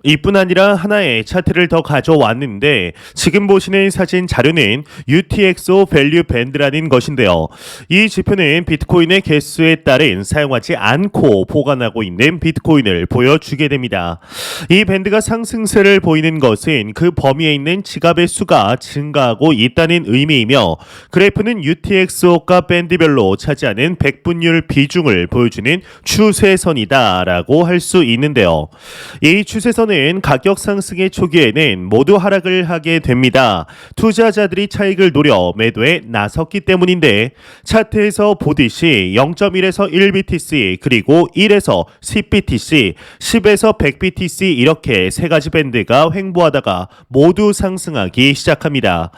이뿐 아니라 하나의 차트를 더 가져왔는데 지금 보시는 사진 자료는 UTXO 밸류 밴드라는 것인데요. 이 지표는 비트코인의 개수에 따른 사용하지 않고 보관하고 있는 비트코인을 보여주게 됩니다. 이 밴드가 상승세를 보이는 것은 그 범위에 있는 지갑의 수가 증가하고 있다는 의미이며, 그래프는 UTXO가 밴드별로 차지하는 백분율 비중을 보여주는 추세선이다라고 할 수 있는데요. 이 추세선은 가격 상승의 초기에는 모두 하락을 하게 됩니다. 투자자들이 차익을 노려 매도에 나섰기 때문인데, 차트에서 보듯이 0.1에서 1BTC, 그리고 1에서 10BTC, 10에서 100BTC 이렇게 세 가지 밴드가 횡보하다가 모두 상승하기 시작합니다.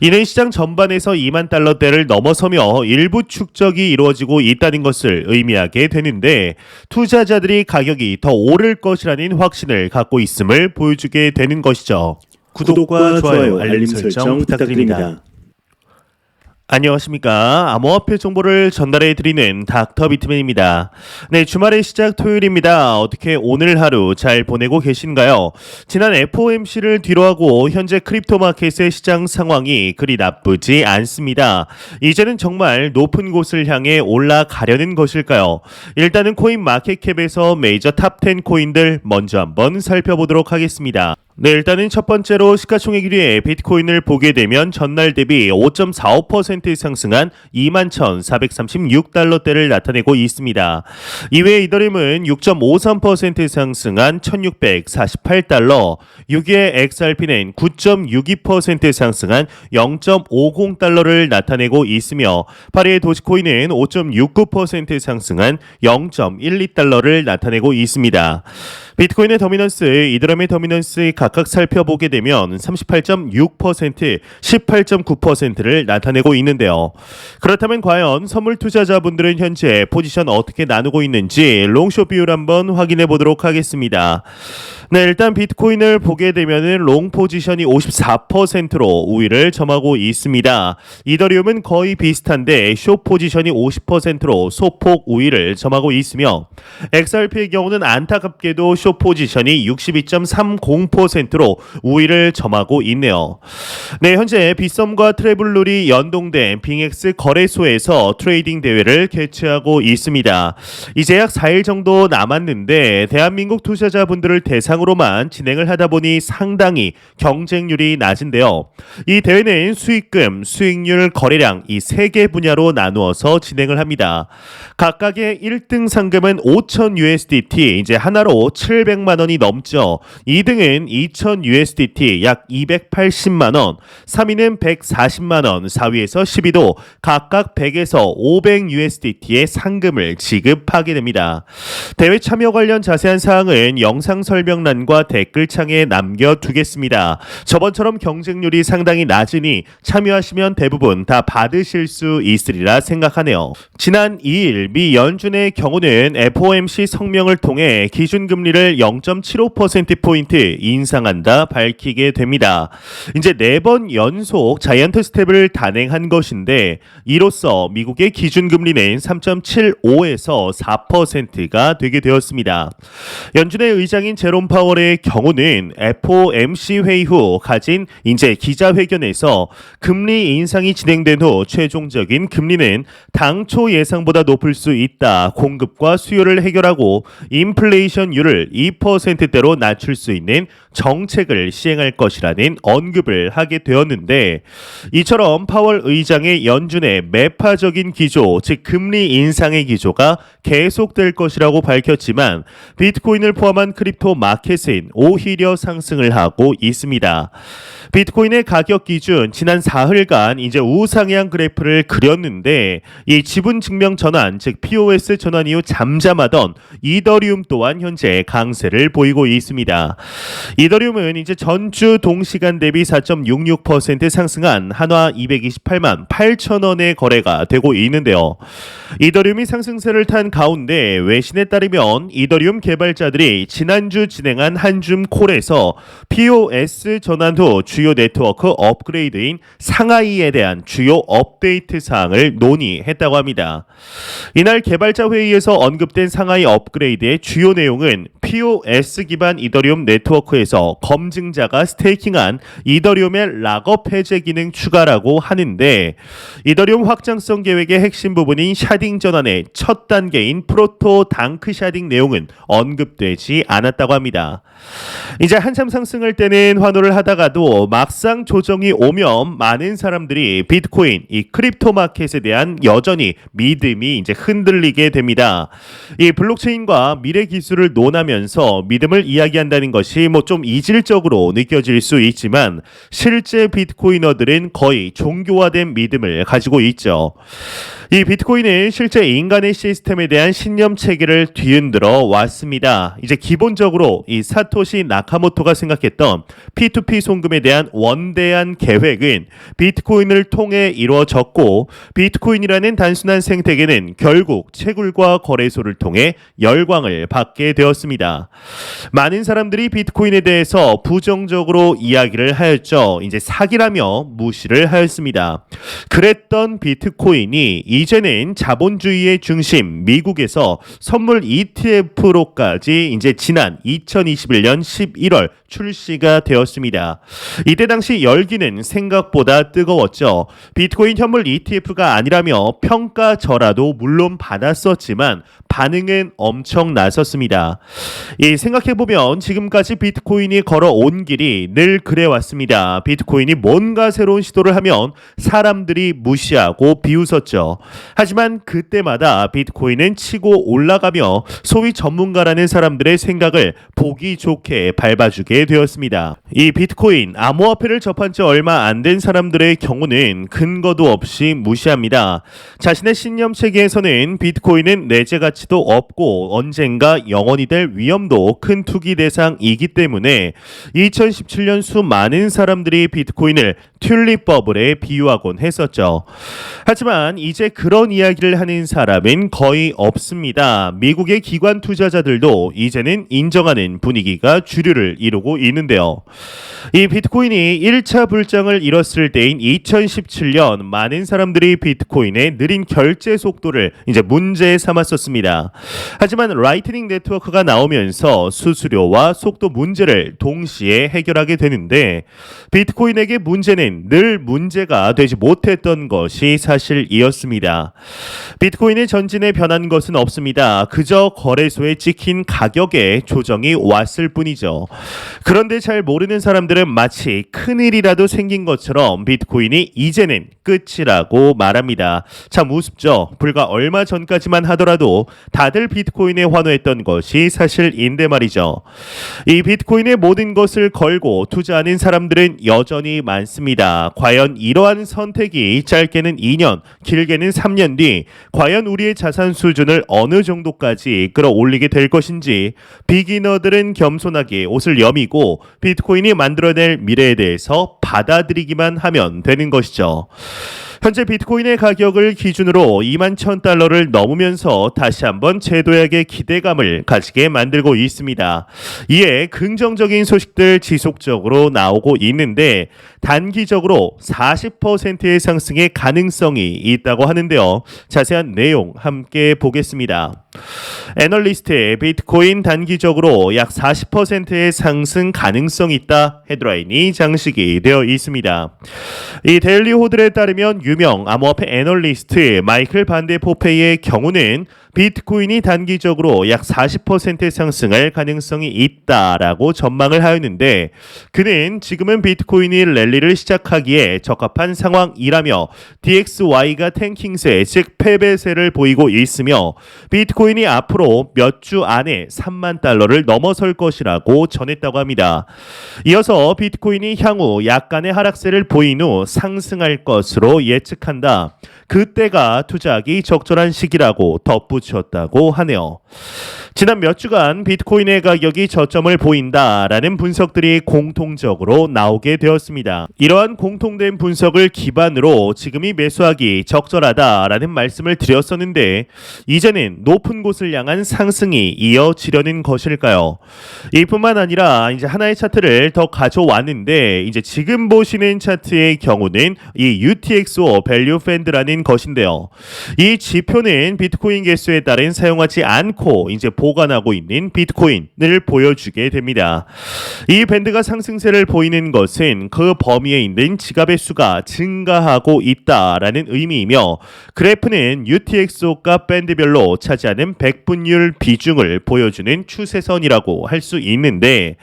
이는 시장 전반에서 2만 달러대를 넘어서며 일부 축적이 이루어지고 있다는 것을 의미하게 되는데, 투자자들이 가격이 더 오를 것이라는 확신을 갖고 있음을 보여주게 되는 것이죠. 구독과 좋아요, 알림 설정 부탁드립니다. 안녕하십니까. 암호화폐 정보를 전달해 드리는 닥터 비트맨입니다. 네, 주말의 시작 토요일입니다. 어떻게 오늘 하루 잘 보내고 계신가요? 지난 FOMC를 뒤로하고 현재 크립토 마켓의 시장 상황이 그리 나쁘지 않습니다. 이제는 정말 높은 곳을 향해 올라가려는 것일까요? 일단은 코인 마켓캡에서 메이저 탑10 코인들 먼저 한번 살펴보도록 하겠습니다. 네, 일단은 첫 번째로 시가총액 1위의 비트코인을 보게 되면 전날 대비 5.45% 상승한 21,436달러대를 나타내고 있습니다. 이외에 이더리움은 6.53% 상승한 1,648달러, 6위의 XRP는 9.62% 상승한 0.50달러를 나타내고 있으며, 8위의 도지코인은 5.69% 상승한 0.12달러를 나타내고 있습니다. 비트코인의 더미넌스, 이더리움의 더미넌스 각각 살펴보게 되면 38.6%, 18.9%를 나타내고 있는데요. 그렇다면 과연 선물 투자자분들은 현재 포지션 어떻게 나누고 있는지 롱숏 비율 한번 확인해 보도록 하겠습니다. 네, 일단 비트코인을 보게 되면 롱 포지션이 54%로 우위를 점하고 있습니다. 이더리움은 거의 비슷한데 숏 포지션이 50%로 소폭 우위를 점하고 있으며, XRP의 경우는 안타깝게도 숏 포지션이 62.30%로 우위를 점하고 있네요. 네, 현재 빗썸과 트래블룰이 연동된 빙엑스 거래소에서 트레이딩 대회를 개최하고 있습니다. 이제 약 4일 정도 남았는데 대한민국 투자자분들을 대상으로만 진행을 하다 보니 상당히 경쟁률이 낮은데요. 이 대회는 수익금, 수익률, 거래량 이 세 개 분야로 나누어서 진행을 합니다. 각각의 1등 상금은 5,000USDT, 이제 하나로 700만 원이 넘죠. 2등은 2,000USDT 약 280만 원, 3위는 140만 원, 4위에서 10위도 각각 100에서 500USDT의 상금을 지급하게 됩니다. 대회 참여 관련 자세한 사항은 영상 설명란과 댓글창에 남겨두겠습니다. 저번처럼 경쟁률이 상당히 낮으니 참여하시면 대부분 다 받으실 수 있으리라 생각하네요. 지난 2일 미 연준의 경우는 FOMC 성명을 통해 기준금리를 0.75%포인트 인상한다 밝히게 됩니다. 이제 4번 연속 자이언트 스텝을 단행한 것인데, 이로써 미국의 기준금리는 3.75에서 4%가 되게 되었습니다. 연준의 의장인 제롬 파월의 경우는 FOMC 회의 후 가진 이제 기자회견에서 금리 인상이 진행된 후 최종적인 금리는 당초 예상보다 높을 수 있다. 공급과 수요를 해결하고 인플레이션율을 2%대로 낮출 수 있는 정책을 시행할 것이라는 언급을 하게 되었는데, 이처럼 파월 의장의 연준의 매파적인 기조, 즉 금리 인상의 기조가 계속될 것이라고 밝혔지만 비트코인을 포함한 크립토 마켓은 오히려 상승을 하고 있습니다. 비트코인의 가격 기준 지난 사흘간 이제 우상향 그래프를 그렸는데, 이 지분 증명 전환, 즉 POS 전환 이후 잠잠하던 이더리움 또한 현재 강세를 보이고 있습니다. 이더리움은 이제 전주 동시간 대비 4.66% 상승한 한화 228만 8천 원의 거래가 되고 있는데요. 이더리움이 상승세를 탄 가운데 외신에 따르면 이더리움 개발자들이 지난주 진행한 한줌 콜에서 POS 전환 후 주요 네트워크 업그레이드인 상하이에 대한 주요 업데이트 사항을 논의했다고 합니다. 이날 개발자 회의에서 언급된 상하이 업그레이드의 주요 내용은 POS 기반 이더리움 네트워크에서 검증자가 스테이킹한 이더리움의 락업 해제 기능 추가라고 하는데, 이더리움 확장성 계획의 핵심 부분인 샤딩 전환의 첫 단계인 프로토 당크 샤딩 내용은 언급되지 않았다고 합니다. 이제 한참 상승할 때는 환호를 하다가도 막상 조정이 오면 많은 사람들이 비트코인, 이 크립토 마켓에 대한 여전히 믿음이 이제 흔들리게 됩니다. 이 블록체인과 미래 기술을 논하면서 믿음을 이야기한다는 것이 뭐 좀 이질적으로 느껴질 수 있지만, 실제 비트코이너들은 거의 종교화된 믿음을 가지고 있죠. 이 비트코인은 실제 인간의 시스템에 대한 신념 체계를 뒤흔들어 왔습니다. 이제 기본적으로 이 사토시 나카모토가 생각했던 P2P 송금에 대한 원대한 계획은 비트코인을 통해 이루어졌고, 비트코인이라는 단순한 생태계는 결국 채굴과 거래소를 통해 열광을 받게 되었습니다. 많은 사람들이 비트코인에 대해서 부정적으로 이야기를 하였죠. 이제 사기라며 무시를 하였습니다. 그랬던 비트코인이 이제는 자본주의의 중심 미국에서 선물 ETF로까지 이제 지난 2021년 11월 출시가 되었습니다. 이때 당시 열기는 생각보다 뜨거웠죠. 비트코인 현물 ETF가 아니라며 평가저라도 물론 받았었지만 반응은 엄청났었습니다. 생각해보면 지금까지 비트코인이 걸어온 길이 늘 그래왔습니다. 비트코인이 뭔가 새로운 시도를 하면 사람들이 무시하고 비웃었죠. 하지만 그때마다 비트코인은 치고 올라가며 소위 전문가라는 사람들의 생각을 보기 좋게 밟아주게 되었습니다. 이 비트코인, 암호화폐를 접한 지 얼마 안 된 사람들의 경우는 근거도 없이 무시합니다. 자신의 신념 체계에서는 비트코인은 내재 가치도 없고 언젠가 영원히 될 위험도 큰 투기 대상이기 때문에 2017년 수많은 사람들이 비트코인을 튤립 버블에 비유하곤 했었죠. 하지만 이제 그런 이야기를 하는 사람은 거의 없습니다. 미국의 기관 투자자들도 이제는 인정하는 분위기가 주류를 이루고 있는데요. 이 비트코인이 1차 불장을 이뤘을 때인 2017년 많은 사람들이 비트코인의 느린 결제 속도를 이제 문제 삼았었습니다. 하지만 라이트닝 네트워크가 나오면서 수수료와 속도 문제를 동시에 해결하게 되는데, 비트코인에게 문제는 늘 문제가 되지 못했던 것이 사실이었습니다. 비트코인의 전진에 변한 것은 없습니다. 그저 거래소에 찍힌 가격에 조정이 왔을 뿐이죠. 그런데 잘 모르는 사람들은 마치 큰일이라도 생긴 것처럼 비트코인이 이제는 끝이라고 말합니다. 참 우습죠. 불과 얼마 전까지만 하더라도 다들 비트코인에 환호했던 것이 사실인데 말이죠. 이 비트코인의 모든 것을 걸고 투자하는 사람들은 여전히 많습니다. 과연 이러한 선택이 짧게는 2년, 길게는 3년 뒤 과연 우리의 자산 수준을 어느 정도까지 끌어올리게 될 것인지, 비기너들은 겸손하게 옷을 여미고 비트코인이 만들어낼 미래에 대해서 받아들이기만 하면 되는 것이죠. 현재 비트코인의 가격을 기준으로 21,000달러를 넘으면서 다시 한번 제도약의 기대감을 가지게 만들고 있습니다. 이에 긍정적인 소식들 지속적으로 나오고 있는데, 단기적으로 40%의 상승의 가능성이 있다고 하는데요. 자세한 내용 함께 보겠습니다. 애널리스트의 비트코인 단기적으로 약 40%의 상승 가능성이 있다 헤드라인이 장식이 되어 있습니다. 이 데일리 호들에 따르면 유명 암호화폐 애널리스트 마이클 반데 포페이의 경우는 비트코인이 단기적으로 약 40% 상승할 가능성이 있다라고 전망을 하였는데, 그는 지금은 비트코인이 랠리를 시작하기에 적합한 상황이라며 DXY가 탱킹세, 즉 패배세를 보이고 있으며 비트코인이 앞으로 몇 주 안에 3만 달러를 넘어설 것이라고 전했다고 합니다. 이어서 비트코인이 향후 약간의 하락세를 보인 후 상승할 것으로 예측한다. 그때가 투자하기 적절한 시기라고 덧붙였다고 하네요. 지난 몇 주간 비트코인의 가격이 저점을 보인다라는 분석들이 공통적으로 나오게 되었습니다. 이러한 공통된 분석을 기반으로 지금이 매수하기 적절하다라는 말씀을 드렸었는데, 이제는 높은 곳을 향한 상승이 이어지려는 것일까요? 이뿐만 아니라 이제 하나의 차트를 더 가져왔는데, 이제 지금 보시는 차트의 경우는 이 UTXO 밸류 밴드라는 것인데요. 이 지표는 비트코인 개수에 따른 사용하지 않고 이제 보관하고 있는 비트코인을 보여주게 됩니다. 이 밴드가 상승세를 보이는 것은 그 범위에 있는 지갑의 수가 증가하고 있다라는 의미이며 그래프는 UTXO가 밴드별로 차지하는 백분율 비중을 보여주는 추세선이라고 할 수 있는데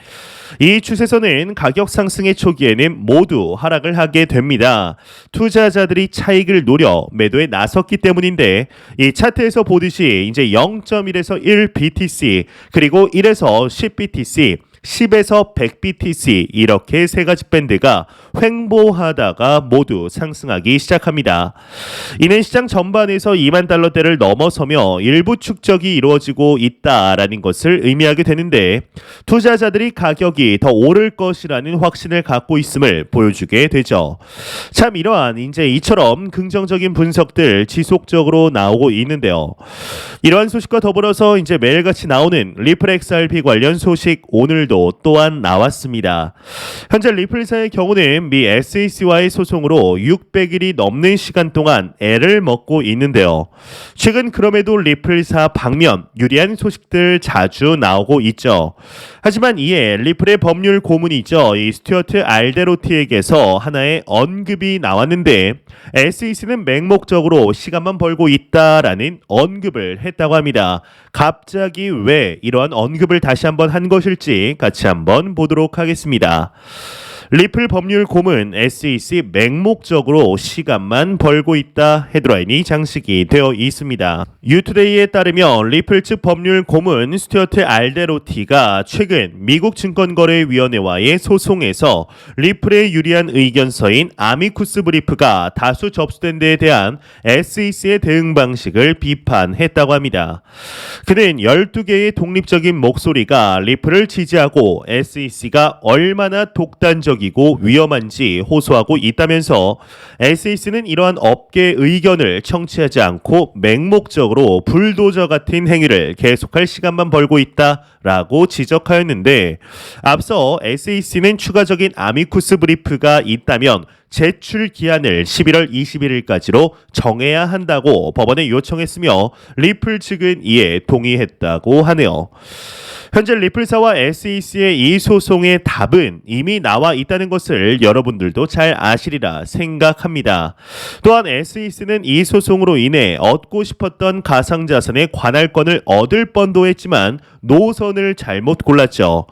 이 추세선은 가격 상승의 초기에는 모두 하락을 하게 됩니다. 투자자들이 차익을 노려 매도에 나섰기 때문인데 이 차트에서 보듯이 이제 0.1에서 1 BTC 그리고 1에서 10 BTC 10에서 100 BTC 이렇게 세 가지 밴드가 횡보하다가 모두 상승하기 시작합니다. 이는 시장 전반에서 2만 달러대를 넘어서며 일부 축적이 이루어지고 있다라는 것을 의미하게 되는데 투자자들이 가격이 더 오를 것이라는 확신을 갖고 있음을 보여주게 되죠. 참 이러한 이제 이처럼 긍정적인 분석들 지속적으로 나오고 있는데요. 이러한 소식과 더불어서 이제 매일같이 나오는 리플 XRP 관련 소식 오늘도 또한 나왔습니다. 현재 리플사의 경우는 미 SEC와의 소송으로 600일이 넘는 시간 동안 애를 먹고 있는데요. 최근 그럼에도 리플사 방면 유리한 소식들 자주 나오고 있죠. 하지만 이에 리플의 법률 고문이죠. 이 스튜어트 알데로티에게서 하나의 언급이 나왔는데 SEC는 맹목적으로 시간만 벌고 있다라는 언급을 했다고 합니다. 갑자기 왜 이러한 언급을 다시 한번 한 것일지 같이 한번 보도록 하겠습니다. 리플 법률 고문 SEC 맹목적으로 시간만 벌고 있다 헤드라인이 장식이 되어 있습니다. 유투데이에 따르면 리플 측 법률 고문 스튜어트 알데로티가 최근 미국 증권거래위원회와의 소송에서 리플에 유리한 의견서인 아미쿠스 브리프가 다수 접수된 데에 대한 SEC의 대응 방식을 비판했다고 합니다. 그는 12개의 독립적인 목소리가 리플을 지지하고 SEC가 얼마나 독단적이고 위험한지 호소하고 있다면서 SEC는 이러한 업계 의견을 청취하지 않고 맹목적으로 불도저 같은 행위를 계속할 시간만 벌고 있다라고 지적하였는데 앞서 SEC는 추가적인 아미쿠스 브리프가 있다면 제출 기한을 11월 21일까지로 정해야 한다고 법원에 요청했으며 리플 측은 이에 동의했다고 하네요. 현재 리플사와 SEC의 이 소송의 답은 이미 나와 있다는 것을 여러분들도 잘 아시리라 생각합니다. 또한 SEC는 이 소송으로 인해 얻고 싶었던 가상자산의 관할권을 얻을 뻔도 했지만 노선을 잘못 골랐죠.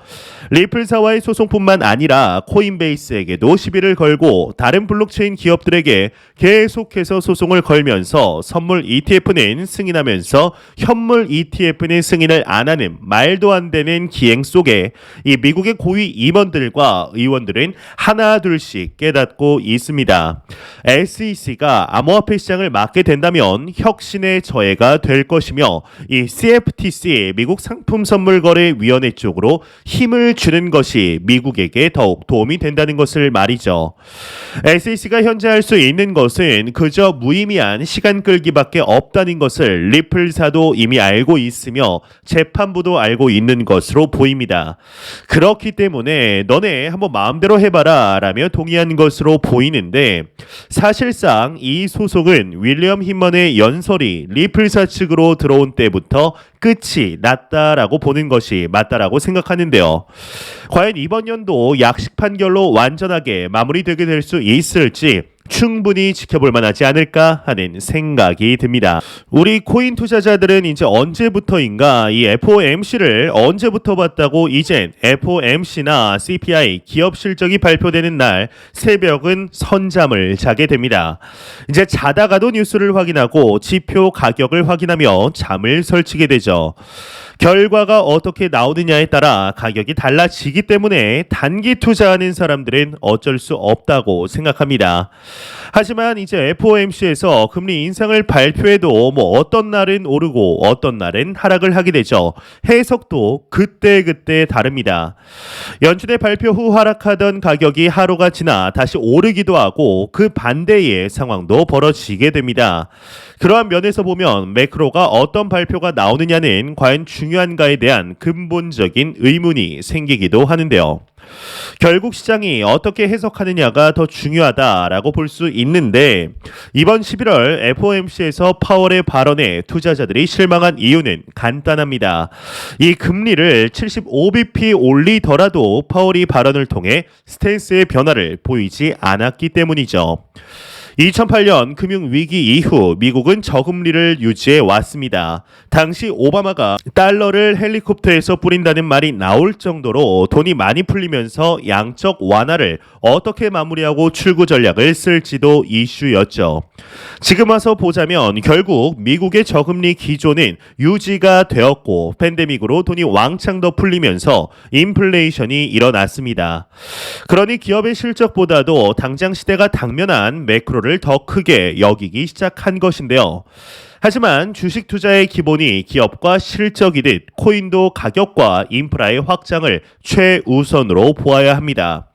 리플사와의 소송뿐만 아니라 코인베이스에게도 시비를 걸고 다른 블록체인 기업들에게 계속해서 소송을 걸면서 선물 ETF는 승인하면서 현물 ETF는 승인을 안 하는 말도 안 되는 기행 속에 이 미국의 고위 임원들과 의원들은 하나 둘씩 깨닫고 있습니다. SEC가 암호화폐 시장을 막게 된다면 혁신의 저해가 될 것이며 이 CFTC 미국 상품선물거래위원회 쪽으로 힘을 주는 것이 미국에게 더욱 도움이 된다는 것을 말이죠. SEC가 현재 할 수 있는 것은 그저 무의미한 시간 끌기밖에 없다는 것을 리플사도 이미 알고 있으며 재판부도 알고 있는 것으로 보입니다. 그렇기 때문에 너네 한번 마음대로 해봐라 라며 동의한 것으로 보이는데 사실상 이 소송은 윌리엄 히먼의 연설이 리플사 측으로 들어온 때부터 끝이 났다라고 보는 것이 맞다라고 생각하는데요. 과연 이번 연도 약식 판결로 완전하게 마무리되게 될 수 있을지 충분히 지켜볼 만하지 않을까 하는 생각이 듭니다. 우리 코인 투자자들은 이제 언제부터인가 이 FOMC를 언제부터 봤다고 이젠 FOMC나 CPI 기업 실적이 발표되는 날 새벽은 선잠을 자게 됩니다. 이제 자다가도 뉴스를 확인하고 지표 가격을 확인하며 잠을 설치게 되죠. 결과가 어떻게 나오느냐에 따라 가격이 달라지기 때문에 단기 투자하는 사람들은 어쩔 수 없다고 생각합니다. 하지만 이제 FOMC에서 금리 인상을 발표해도 어떤 날은 오르고 어떤 날은 하락을 하게 되죠. 해석도 그때그때 다릅니다. 연준의 발표 후 하락하던 가격이 하루가 지나 다시 오르기도 하고 그 반대의 상황도 벌어지게 됩니다. 그러한 면에서 보면 매크로가 어떤 발표가 나오느냐는 과연 중요한가에 대한 근본적인 의문이 생기기도 하는데요. 결국 시장이 어떻게 해석하느냐가 더 중요하다라고 볼 수 있는데 이번 11월 FOMC에서 파월의 발언에 투자자들이 실망한 이유는 간단합니다. 이 금리를 75bp 올리더라도 파월이 발언을 통해 스탠스의 변화를 보이지 않았기 때문이죠. 2008년 금융위기 이후 미국은 저금리를 유지해 왔습니다. 당시 오바마가 달러를 헬리콥터에서 뿌린다는 말이 나올 정도로 돈이 많이 풀리면서 양적 완화를 어떻게 마무리하고 출구 전략을 쓸지도 이슈였죠. 지금 와서 보자면 결국 미국의 저금리 기조는 유지가 되었고 팬데믹으로 돈이 왕창 더 풀리면서 인플레이션이 일어났습니다. 그러니 기업의 실적보다도 당장 시대가 당면한 매크로를 더 크게 여기기 시작한 것인데요. 하지만 주식 투자의 기본이 기업과 실적이듯 코인도 가격과 인프라의 확장을 최우선으로 보아야 합니다.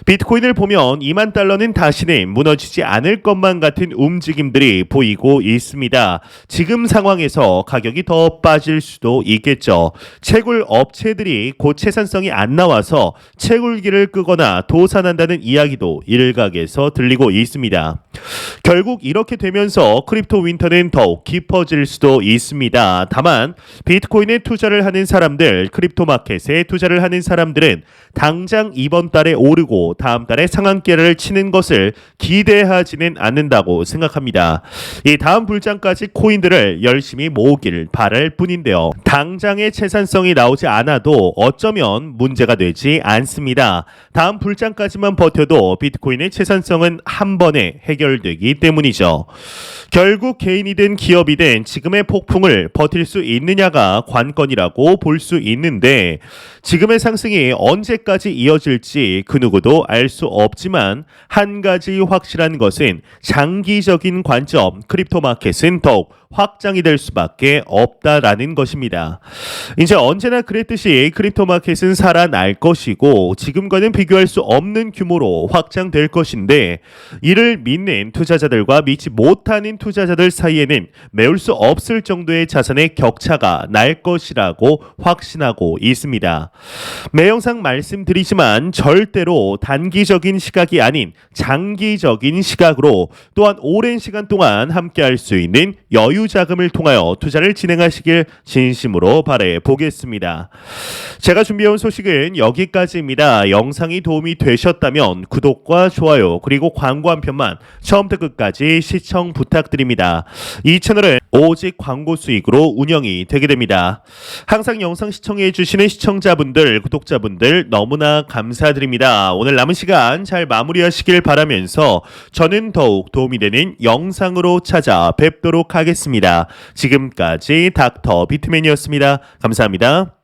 비트코인을 보면 2만 달러는 다시는 무너지지 않을 것만 같은 움직임들이 보이고 있습니다. 지금 상황에서 가격이 더 빠질 수도 있겠죠. 채굴 업체들이 곧 채산성이 안 나와서 채굴기를 끄거나 도산한다는 이야기도 일각에서 들리고 있습니다. 결국 이렇게 되면서 크립토 윈터는 더욱 깊어질 수도 있습니다. 다만 비트코인에 투자를 하는 사람들, 크립토 마켓에 투자를 하는 사람들은 당장 이번 달에 오르고 다음 달에 상한가를 치는 것을 기대하지는 않는다고 생각합니다. 이 다음 불장까지 코인들을 열심히 모으길 바랄 뿐인데요. 당장의 채산성이 나오지 않아도 어쩌면 문제가 되지 않습니다. 다음 불장까지만 버텨도 비트코인의 채산성은 한 번에 해결되기 때문이죠. 결국 개인이든 기업이든 지금의 폭풍을 버틸 수 있느냐가 관건이라고 볼 수 있는데 지금의 상승이 언제까지 이어질지 그 누구도 알 수 없지만 한 가지 확실한 것은 장기적인 관점 크립토 마켓은 더욱 확장이 될 수밖에 없다라는 것입니다. 이제 언제나 그랬듯이 크립토 마켓은 살아날 것이고 지금과는 비교할 수 없는 규모로 확장될 것인데 이를 믿는 투자자들과 믿지 못하는 투자자들 사이에는 메울 수 없을 정도의 자산의 격차가 날 것이라고 확신하고 있습니다. 매 영상 말씀드리지만 절대로 단기적인 시각이 아닌 장기적인 시각으로 또한 오랜 시간 동안 함께할 수 있는 여유 자금을 통하여 투자를 진행하시길 진심으로 바라 보겠습니다. 제가 준비해온 소식은 여기까지입니다. 영상이 도움이 되셨다면 구독과 좋아요 그리고 광고 한 편만 처음부터 끝까지 시청 부탁드립니다. 이 채널은 오직 광고 수익으로 운영이 되게 됩니다. 항상 영상 시청해 주시는 시청자분들, 구독자분들 너무나 감사드립니다. 오늘 남은 시간 잘 마무리하시길 바라면서 저는 더욱 도움이 되는 영상으로 찾아뵙도록 하겠습니다. 지금까지 닥터 비트맨이었습니다. 감사합니다.